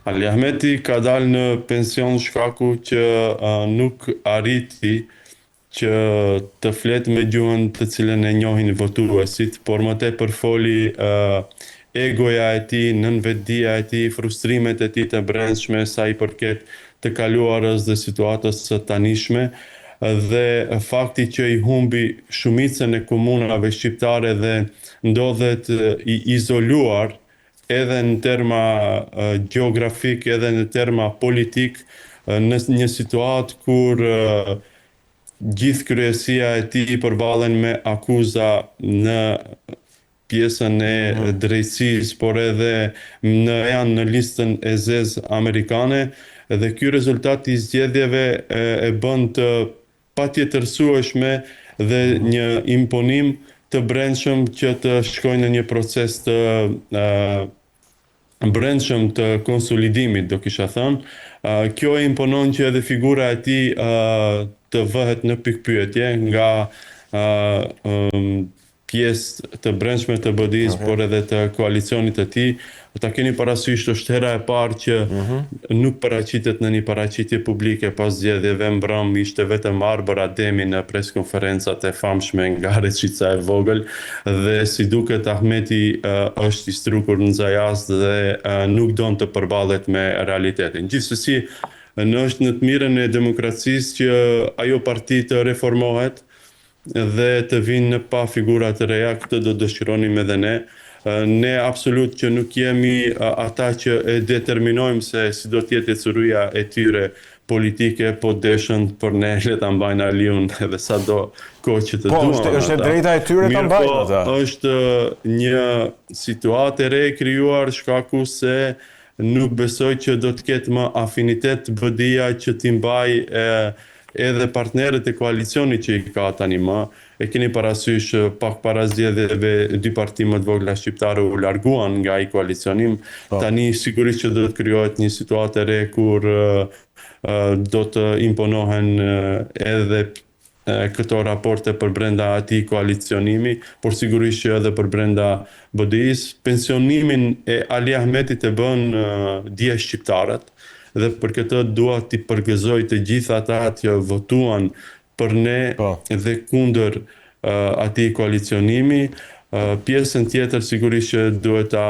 Ali Ahmeti ka dalë në pension shkaku që nuk arriti që të fletë me gjuhën të cilën e njohin votuesit, por më tepër foli egoja e tij, nënvetdia e tij, frustrimet e tij të brendshme sa i përket të kaluarës dhe situatës së tanishme dhe fakti që i humbi shumicën e komunave shqiptare dhe ndodhet i izoluar edhe në terma geografik, edhe në terma politik, në një situatë kur gjithë kryesia e tij përballen me akuza në pjesën e drejtësisë, por edhe janë në listën e zezë amerikane, dhe ky rezultat i zgjedhjeve e bën të patjetërsueshme dhe një imponim të brendshëm që të shkojnë në një proces të brendshëm të konsolidimit, do kisha thënë. Kjo e imponon që edhe figura e tij të vëhet në pikpyetje nga pjesë të brendshme të BDI-s, por edhe të koalicionit të tij. Ta keni parasysh, është hera e parë që nuk paraqitet në një paraqitje publike pas zgjedhjeve. Mbrëm ishte vetëm Arbër Ademi në preskonferencat e famshme nga Reçica e vogël, dhe si duket Ahmeti është i strukur në Zajaz dhe nuk don të përballet me realitetin. Gjithsesi, është në të mirën e demokracisë që ajo parti të reformohet dhe të vinë në pa figura të reja. Këtë do dëshironim edhe ne. Ne absolut që nuk jemi ata që e determinojmë se si do t'jetë ecuria e tyre politike, po deshën për ne le ta mbajnë aliun edhe sa do kohë që të duan. Po, është drejta e tyre ta mbajnë ata. Është një situatë e re krijuar shkaku se nuk besoj që do të ketë më afinitet BDI-ja që t'i mbajë edhe partnerët e koalicionit që i ka tani më. E keni parasysh pak para zgjedhjeve dy parti më të vogla shqiptare u larguan nga ai koalicionim. Tani sigurisht që do të krijohet një situatë e re kur do të imponohen edhe këto raporte për brenda atij koalicionimi, por sigurisht që edhe për brenda BDI-s. Pensionimin e Ali Ahmetit e bën dje shqiptarët, dhe për këtë dua t'i përgëzoj të gjithë ata që votuan për ne dhe kundër atij koalicionimi. Pjesën tjetër sigurisht që duhet ta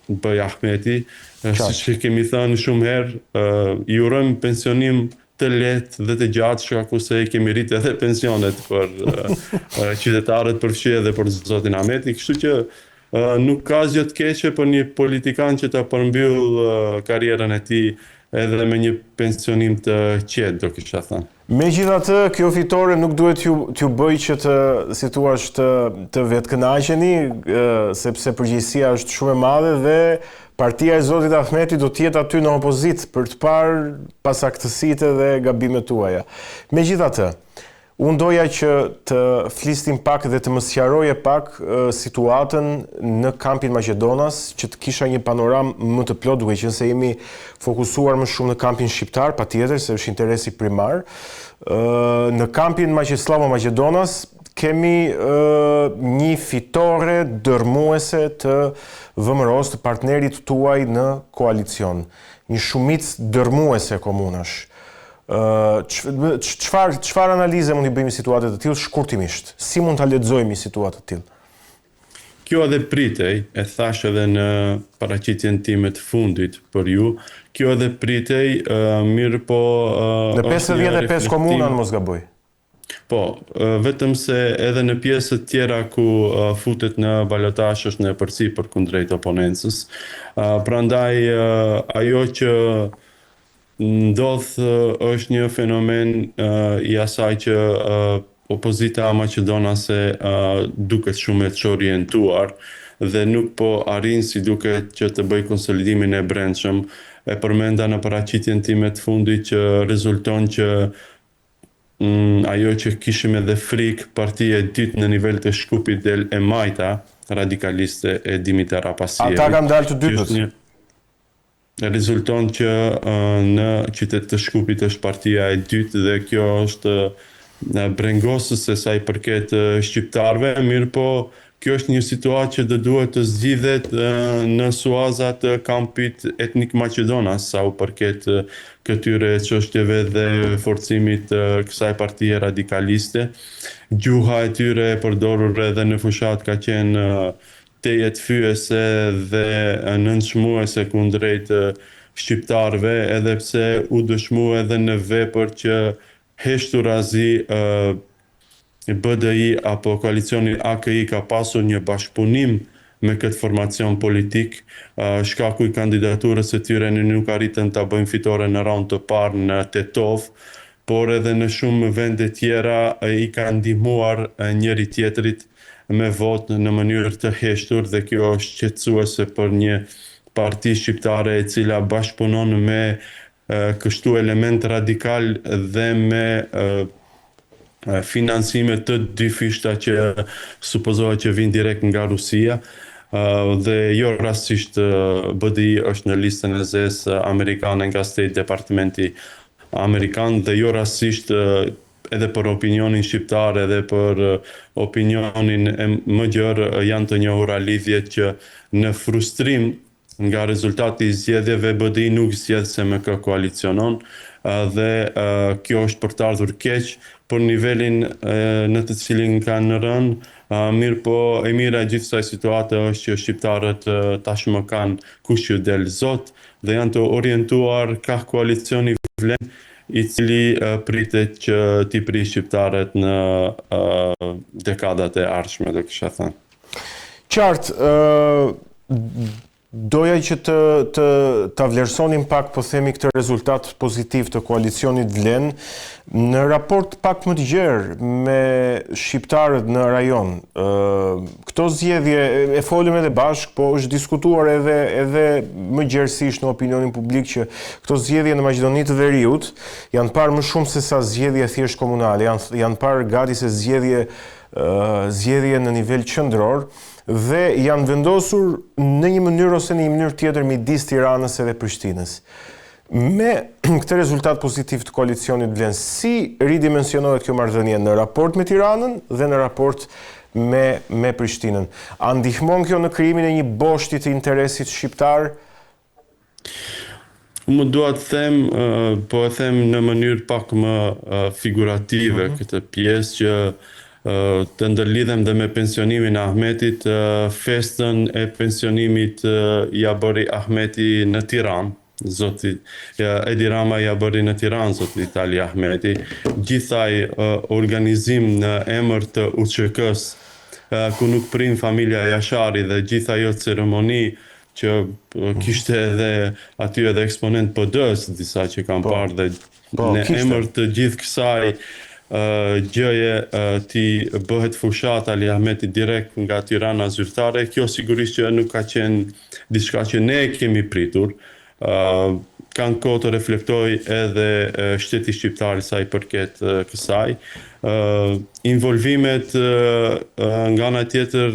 bëj Ahmeti, siç e kemi thënë shumë herë, i urojmë pensionim të lehtë dhe të gjatë, shkaku se kemi rritë edhe pensionet për qytetarët përfshi edhe për zotin Ahmeti, kështu që nuk ka asgjë të keqe për një politikan që ta përmbyll karrierën e tij edhe me një pensionim të qetë, do kisha thënë. Megjithatë, kjo fitore nuk duhet t'ju bëj që si thua të vetkënaqeni, sepse përgjegjësia është shumë e madhe dhe partia e zotit Ahmeti do t'jetë aty në opozit për të parë pasaktësitë dhe gabimet tuaja. Megjithatë, unë doja që të flistim pak dhe të më sqaroje pak situatën në kampin Maqedonas, që të kisha një panoram më të plot, duke qenë se jemi fokusuar më shumë në kampin shqiptar, patjetër se është interesi primar. Në kampin Slavo-Maqedonas kemi një fitore dërmuese të VMRO-s, të partnerit tuaj në koalicion, një shumicë dërmuese komunash. Çfarë analize mund t'i bëjmë situatë të tillë shkurtimisht? Si mund ta lexojmë situatë të tillë? Kjo edhe pritej, e thash edhe në paraqitjen time të fundit për ju, kjo edhe pritej, mirë po... Në 55 komuna në mos gaboj. Po, vetëm se edhe në pjesët tjera ku futet në balotazh është në përsipër kundrejt oponencës. Prandaj ajo që ndodh është një fenomen i asaj që opozita maqedonase duket shumë e çorientuar dhe nuk po arrin si duket që të bëj konsolidimin e brendshëm. E përmenda në paraqitjen time të fundit që rezulton që ajo që kishim edhe frikë, partia e dytë në nivel të Shkupit del e Majta, radikaliste e Dimitar Apasievi. Ata kanë dalë të dytët. Rezulton që në qytet të Shkupit është partia e dytë dhe kjo është brengosëse sa i përket shqiptarëve, mirë po kjo është një situatë që do duhet të zgjidhet në suaza të kampit etnik Maqedonas sa u përket këtyre çështjeve dhe forcimit të kësaj partie radikaliste. Gjuha e tyre e përdorur edhe në fushat ka qenë tejet fyese dhe nënçmuese kundrejt shqiptarëve, edhe pse u dëshmua edhe në vepër që heshturazi BDI apo koalicioni AKI ka pasur një bashkëpunim me këtë formacion politik, shkaku i kandidaturës së tyre nuk arritën ta bëjnë fitore në raund të parë në Tetov, por edhe në shumë vende tjera i ka ndihmuar njëri tjetrit me votë në mënyrë të heshtur, dhe kjo është shqetësuese për një parti shqiptare e cila bashkëpunon me kështu element radikal dhe me financime të dyfishta që supozohet që vinë direkt nga Rusia, dhe jo rastisht BDI është në listën e zezë amerikane nga State Departmenti amerikan, dhe jo rastisht edhe për opinionin shqiptar, edhe për opinionin më gjerë janë të njohura lidhjet që në frustrim nga rezultati i zgjedhjeve BDI nuk zgjedh se me kë koalicionon, dhe kjo është për të ardhur keq për nivelin në të cilin kanë rënë, mirë po e mira e gjithë kësaj situate është që shqiptarët tashmë kanë kush që del zot dhe janë të orientuar ka koalicioni vlen i cili pritet që t'i pri shqiptarët në dekadat e ardhshme, do kisha thënë. Qartë, doja që ta vlerësonim pak, po themi, këtë rezultat pozitiv të koalicionit Vlen në raport pak më të gjerë me shqiptarët në rajon. Këto zgjedhje e folëm edhe bashk, po është diskutuar edhe më gjerësisht në opinionin publik që këto zgjedhje në Maqedoni të Veriut janë parë më shumë se sa zgjedhje thjesht komunale, janë parë gati se zgjedhje në nivel qendror, dhe janë vendosur në një mënyrë ose në një mënyrë tjetër midis Tiranës edhe Prishtinës. Me këtë rezultat pozitiv të koalicionit Vlen, si ridimensionohet kjo marrëdhënie në raport me Tiranën dhe në raport me Prishtinën? A ndihmon kjo në krijimin e një boshti të interesit shqiptar? Më dua të them, po e them në mënyrë pak më figurative këtë pjesë, që të ndërlidhem dhe me pensionimin e Ahmetit. Festën e pensionimit ja bëri Ahmeti në Tiranë, zoti Edi Rama ja bëri në Tiranë, zoti Itali Ahmeti. Gjithaj organizim në emër të UÇK-s, ku nuk prin familja Jashari, dhe gjitha ajo ceremoni që kishte edhe aty edhe eksponent PD-s, disa që kam parë, dhe në emër të gjithë kësaj gjëje ti bëhet fushat Ali Ahmeti direkt nga Tirana zyrtare. Kjo sigurisht që nuk ka qenë diçka që ne kemi pritur. Kanë kohë të reflektoj edhe shteti shqiptar sa i përket kësaj. Involvimet nga ana tjetër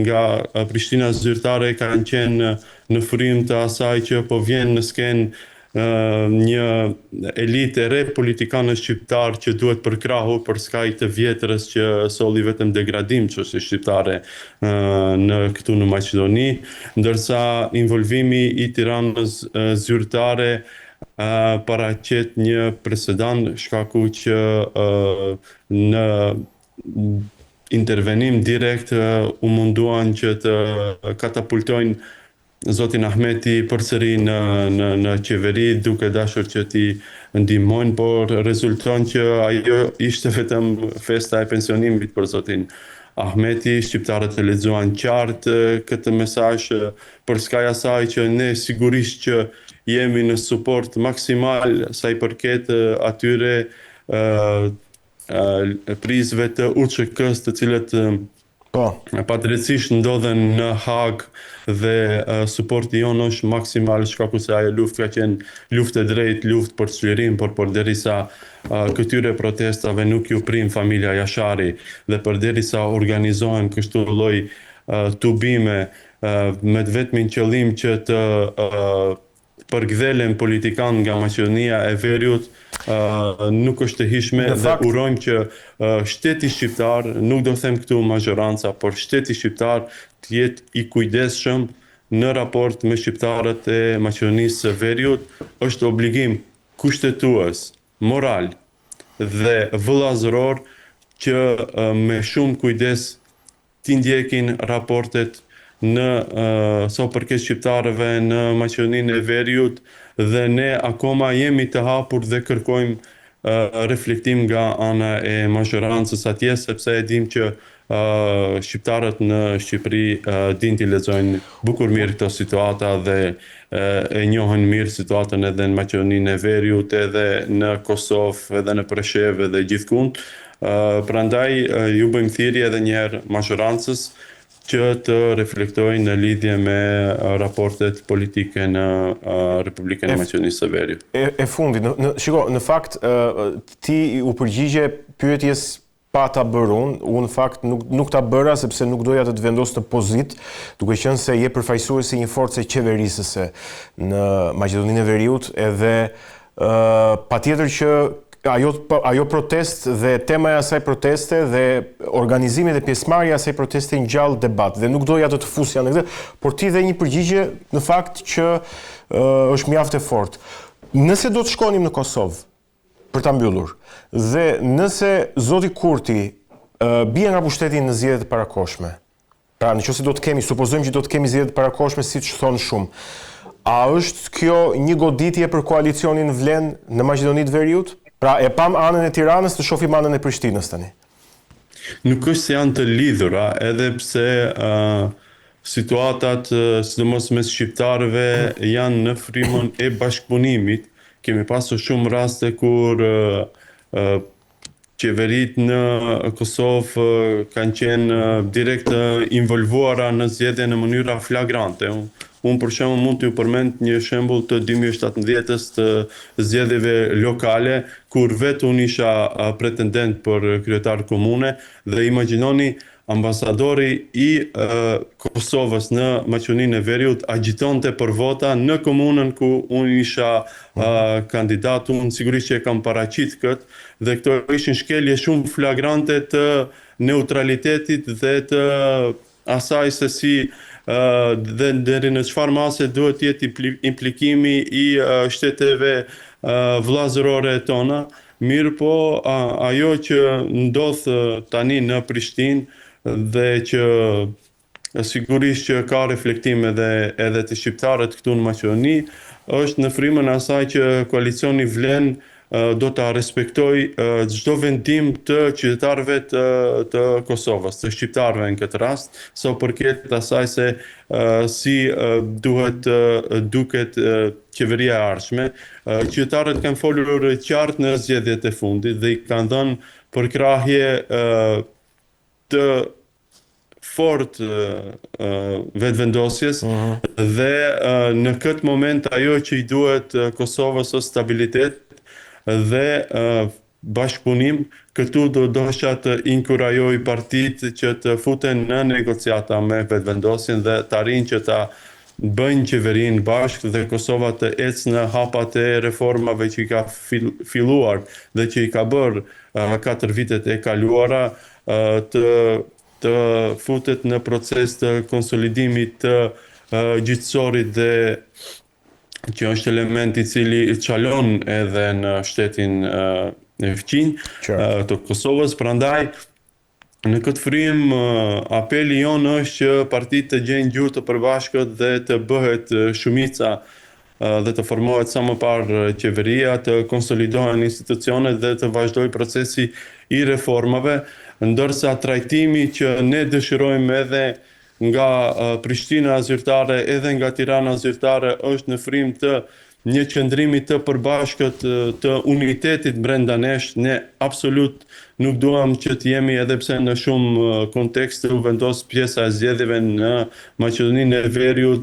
nga Prishtina zyrtare kanë qenë në frym të asaj që po vjen në skenë një elitë e re politikanë shqiptar që duhet përkrahur për skaj të vjetrës që solli vetëm degradim çështje shqiptare në këtu në Maqedoni, ndërsa involvimi i Tiranës zyrtare paraqet një presedan, shkaku që në intervenim direkt u munduan që të katapultojnë zotin Ahmeti përsëri në qeveri, duke dashur që t'i ndihmojnë, por rezulton që ajo ishte vetëm festa e pensionimit për zotin Ahmeti. Shqiptarët e lexuan qartë këtë mesazh për skaj asaj që ne sigurisht që jemi në suport maksimal sa i përket atyre prizve të UÇK-s, të cilët patërësisht ndodhen në Hag, dhe suporti jonë është maksimal, shkaku se ajo luftë ka qenë luftë e drejtë, luftë për çlirim, por përderisa këtyre protestave nuk ju prim familja Jashari, dhe përderisa organizohen kështu lloj tubime me vetmin qëllim që të përkthelen politikan nga Maqedonia e Veriut nuk është e hishme dhe urojmë që shteti shqiptar, nuk do them këtu mazhoranca, por shteti shqiptar të jetë i kujdesshëm në raport me shqiptarët e Maqedonisë së Veriut. Është obligim kushtetues, moral dhe vëllazëror që me shumë kujdes t'i ndjekin raportet në sa përket shqiptarëve në Maqedoninë e Veriut, dhe ne akoma jemi të hapur dhe kërkojmë reflektim nga ana e mazhorancës atje, sepse e dim që shqiptarët në Shqipëri din t'i lexojnë bukur mirë këto situata dhe e njohin mirë situatën edhe në Maqedoninë e Veriut, edhe në Kosovë, edhe në Preshevë dhe gjithkund. Prandaj ju bëjmë thirrje edhe një herë mazhorancës që të reflektojnë në lidhje me raportet politike në Republikën e Maqedonisë së Veriut. E fundit, shiko, në fakt ti u përgjigje pyetjes pa ta bërë unë në fakt nuk ta bëra sepse nuk doja të vendos në pozitë, duke qenë se je përfaqësuesi një force qeverisëse në Maqedoninë e Veriut, edhe patjetër që ajo protest dhe tema e asaj proteste dhe organizimi dhe pjesëmarrja e asaj proteste ngjall debat dhe nuk doja të fusja në këtë, por ti dhe një përgjigje në fakt që është mjaft e fortë. Nëse do të shkonim në Kosovë për ta mbyllur dhe nëse zoti Kurti bie nga pushteti në zgjedhjet e parakohshme, pra nëse do të kemi, supozojmë që do të kemi zgjedhjet e parakohshme siç thonë shumë, a është kjo një goditje për koalicionin Vlen në Maqedoninë e Veriut? Pra e pam anën e Tiranës, të shohim anën e Prishtinës tani. Nuk është se janë të lidhura, edhe pse situatat, sidomos mes shqiptarëve, janë në frymën e bashkëpunimit. Kemi pasur shumë raste kur qeverit në Kosovë kanë qenë direkt involvuara në zgjedhje në mënyra flagrante. Unë për shembull mund t'ju përmend një shembull të 2017-s të zgjedhjeve lokale, kur vetë unë isha pretendent për kryetar komune dhe imagjinoni ambasadori i Kosovës në Maqedoninë e Veriut agjitonte për vota në komunën ku unë isha kandidat. Unë sigurisht që e kam paraqit këtë, dhe këto ishin shkelje shumë flagrante të neutralitetit dhe të asaj se si dhe deri në çfarë mase duhet jetë implikimi i shteteve vëllazërore tona. Mirë po, ajo që ndodh tani në Prishtinë dhe që sigurisht që ka reflektim edhe të shqiptarët këtu në Maqedoni, është në frymën e asaj që koalicioni Vlen do ta respektoj çdo vendim të qytetarëve të Kosovës, të shqiptarëve në këtë rast, sa përket asaj se si duhet duket qeveria e ardhshme. Qytetarët kanë folur qartë në zgjedhjet e fundit dhe i kanë dhënë përkrahje të fort vetëvendosjes dhe në këtë moment ajo që i duhet Kosovës është stabilitet dhe bashkëpunim. Këtu do dosha të inkurajoj partitë që të futen në negociata me vetëvendosjen dhe të arrijnë që ta bëjnë qeverinë bashkë dhe Kosova të ecë në hapat e reformave që i ka filluar dhe që i ka bërë 4 vitet e kaluara, të futet në proces të konsolidimit të gjyqësorit dhe që është element i cili çalon edhe në shtetin e fqinj të Kosovës. Prandaj në këtë frym apeli jonë është që partitë të gjejnë gjuhë të përbashkët dhe të bëhet shumica dhe të formohet sa më parë qeveria, të konsolidohen institucionet dhe të vazhdoj procesi i reformave, ndërsa trajtimi që ne dëshirojmë edhe nga Prishtina zyrtare edhe nga Tirana zyrtare është në frym të një qëndrimi të përbashkët të unitetit brenda nesh. Ne absolut nuk duam që të jemi, edhe pse në shumë kontekste u vendos pjesa e zgjedhjeve në Maqedoninë e Veriut